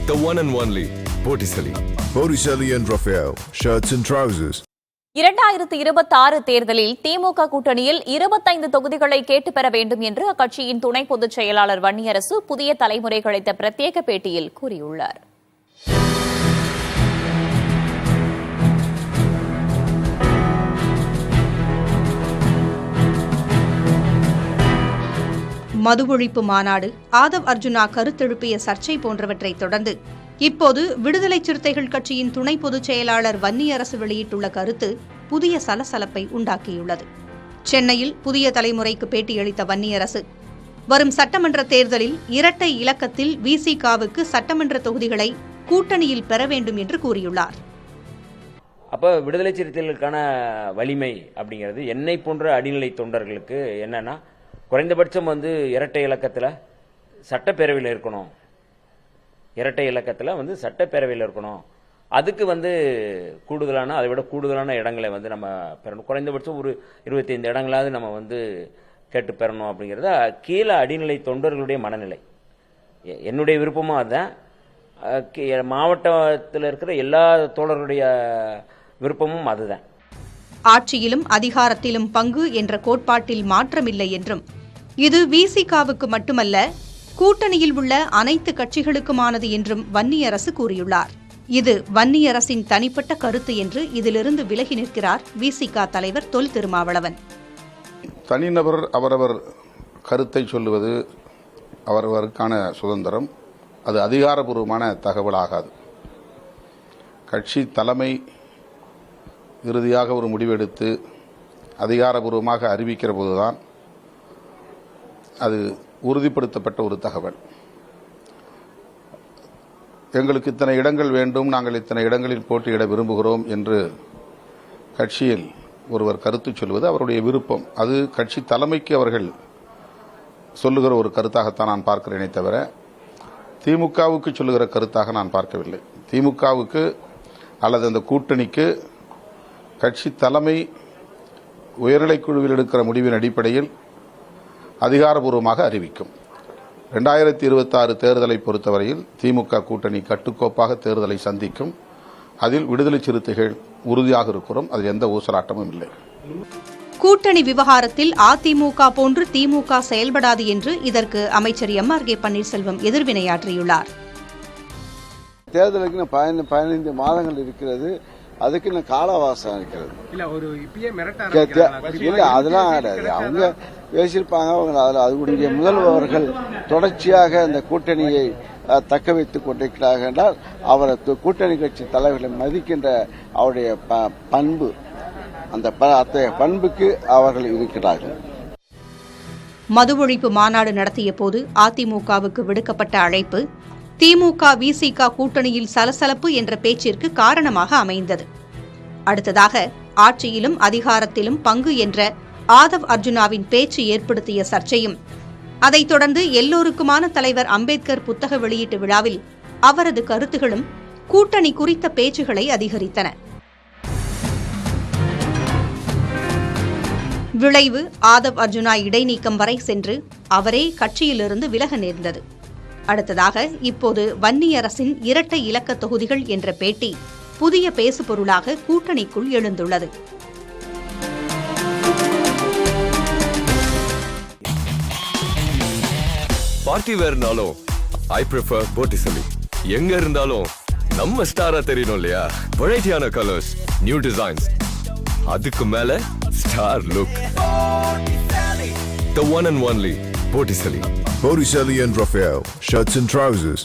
The one and only Botticelli. Botticelli and Raphael, shirts and trousers. 2026 தேர்தலில் திமுக கூட்டணியில் 25 தொகுதிகளை கேட்டுப் பெற வேண்டும் என்று அக்கட்சியின் துணை பொதுச் செயலாளர் வன்னியரசு புதிய தலைமுறைக்கு அளித்த பிரத்யேக பேட்டியில் கூறியுள்ளார். மது ஒழிப்பு மாநாடு, ஆதவ் அர்ஜுனா கருத்தெழுப்பிய சர்ச்சை போன்றவற்றை தொடர்ந்து இப்போது விடுதலை சிறுத்தைகள் கட்சியின் துணை பொதுச் செயலாளர் வன்னியரசு வெளியிட்டுள்ள கருத்து புதிய சலசலப்பை உண்டாக்கியுள்ளது. சென்னையில் புதிய தலைமுறைக்கு பேட்டியளித்த வன்னியரசு, வரும் சட்டமன்ற தேர்தலில் இரட்டை இலக்கத்தில் விசிகாவுக்கு சட்டமன்ற தொகுதிகளை கூட்டணியில் பெற வேண்டும் என்று கூறியுள்ளார். அப்போ விடுதலை சிறுத்தைகளுக்கான வலிமை அப்படிங்கிறது என்னை போன்ற அடிநிலை தொண்டர்களுக்கு என்னன்னா, குறைந்தபட்சம் இரட்டை இலக்கத்தில் சட்டப்பேரவையில் இருக்கணும், இரட்டை இலக்கத்தில் சட்டப்பேரவையில் இருக்கணும். அதுக்கு கூடுதலான, அதை விட கூடுதலான இடங்களை நம்ம பெறணும். குறைந்தபட்சம் ஒரு 25 இடங்களாவது நம்ம கேட்டு பெறணும் அப்படிங்கிறத கீழே அடிநிலை தொண்டர்களுடைய மனநிலை. என்னுடைய விருப்பமும் அதுதான், மாவட்டத்தில் இருக்கிற எல்லா தோழர்களுடைய விருப்பமும் அதுதான். ஆட்சியிலும் அதிகாரத்திலும் பங்கு என்ற கோட்பாட்டில் மாற்றமில்லை என்றும், இது விசிகாவுக்கு மட்டுமல்ல கூட்டணியில் உள்ள அனைத்து கட்சிகளுக்குமானது என்றும் வன்னியரசு கூறியுள்ளார். இது வன்னியரசின் தனிப்பட்ட கருத்து என்று இதிலிருந்து விலகி நிற்கிறார் விசிகா தலைவர் தொல் திருமாவளவன். தனிநபர் அவரவர் கருத்தை சொல்லுவது அவரவருக்கான சுதந்திரம், அது அதிகாரப்பூர்வமான தகவலாகாது. கட்சி தலைமை இறுதியாக ஒரு முடிவெடுத்து அதிகாரப்பூர்வமாக அறிவிக்கிற போதுதான் அது உறுதிப்படுத்தப்பட்ட ஒரு தகவல். எங்களுக்கு இத்தனை இடங்கள் வேண்டும், நாங்கள் இத்தனை இடங்களில் போட்டியிட விரும்புகிறோம் என்று கட்சியில் ஒருவர் கருத்து சொல்வது அவருடைய விருப்பம். அது கட்சி தலைமைக்கு அவர்கள் சொல்லுகிற ஒரு கருத்தாகத்தான் நான் பார்க்கிறேனே தவிர திமுகவுக்கு சொல்லுகிற கருத்தாக நான் பார்க்கவில்லை. திமுகவுக்கு அல்லது அந்த கூட்டணிக்கு கட்சி தலைமை உயர்நிலைக்குழுவில் எடுக்கிற முடிவின் அடிப்படையில் அதிகாரப்பூர்வமாக அறிவிக்கும். 2026 தேர்தலை பொறுத்தவரையில் திமுக கூட்டணி கட்டுக்கோப்பாக தேர்தலை சந்திக்கும். அதில் விடுதலை சிறுத்தைகள் உறுதியாக இருக்கிறோம், அதில் எந்த ஊசலாட்டமும் இல்லை. கூட்டணி விவகாரத்தில் அதிமுக போன்று திமுக செயல்படாது என்று இதற்கு அமைச்சர் எம்.ஆர்.கே. பன்னீர்செல்வம் எதிர்வினையாற்றியுள்ளார். தேர்தலுக்கு 15 மாதங்கள் இருக்கிறது, அதுக்கு இன்னும் காலவாசம் இருக்கிறது. இல்ல அதெல்லாம் கிடையாது, அவங்க பேசியிருப்பாங்க. அதுடைய முதல்வர்கள் தொடர்ச்சியாக இந்த கூட்டணியை தக்க வைத்துக் கொண்டிருக்கிறார்கள் என்றால் அவர் கூட்டணி கட்சி தலைவர்களை மதிக்கின்ற அவருடைய பண்பு, அந்த அத்தகைய பண்புக்கு அவர்கள் இருக்கிறார்கள். மது ஒழிப்பு மாநாடு நடத்திய போது அதிமுகவுக்கு விடுக்கப்பட்ட அழைப்பு திமுக விசிக கூட்டணியில் சலசலப்பு என்ற பேச்சிற்கு காரணமாக அமைந்தது. அடுத்ததாக ஆட்சியிலும் அதிகாரத்திலும் பங்கு என்ற ஆதவ் அர்ஜுனாவின் பேச்சு ஏற்படுத்திய சர்ச்சையும், அதைத் தொடர்ந்து எல்லோருக்குமான தலைவர் அம்பேத்கர் புத்தக வெளியீட்டு விழாவில் அவரது கருத்துகளும் கூட்டணி குறித்த பேச்சுகளை அதிகரித்தன. விளைவு ஆதவ் அர்ஜுனா இடைநீக்கம் வரை சென்று அவரே கட்சியிலிருந்து விலக நேர்ந்தது. அடுத்ததாக இப்போது வன்னியரசின் இரட்டை இலக்க தொகுதிகள் என்ற பேட்டி புதிய பேசுபொருளாக கூட்டணிக்குள் எழுந்துள்ளது. பார்ட்டி வேர்னாலும் I prefer Botticelli. எங்க இருந்தாலும் நம்ம ஸ்டாரா தெரியணும் இல்லையா? வெரைட்டியான கலர்ஸ், நியூ டிசைன்ஸ், அதுக்கு மேல star look. The one and only Botticelli. Botticelli and Raphael, shirts and trousers.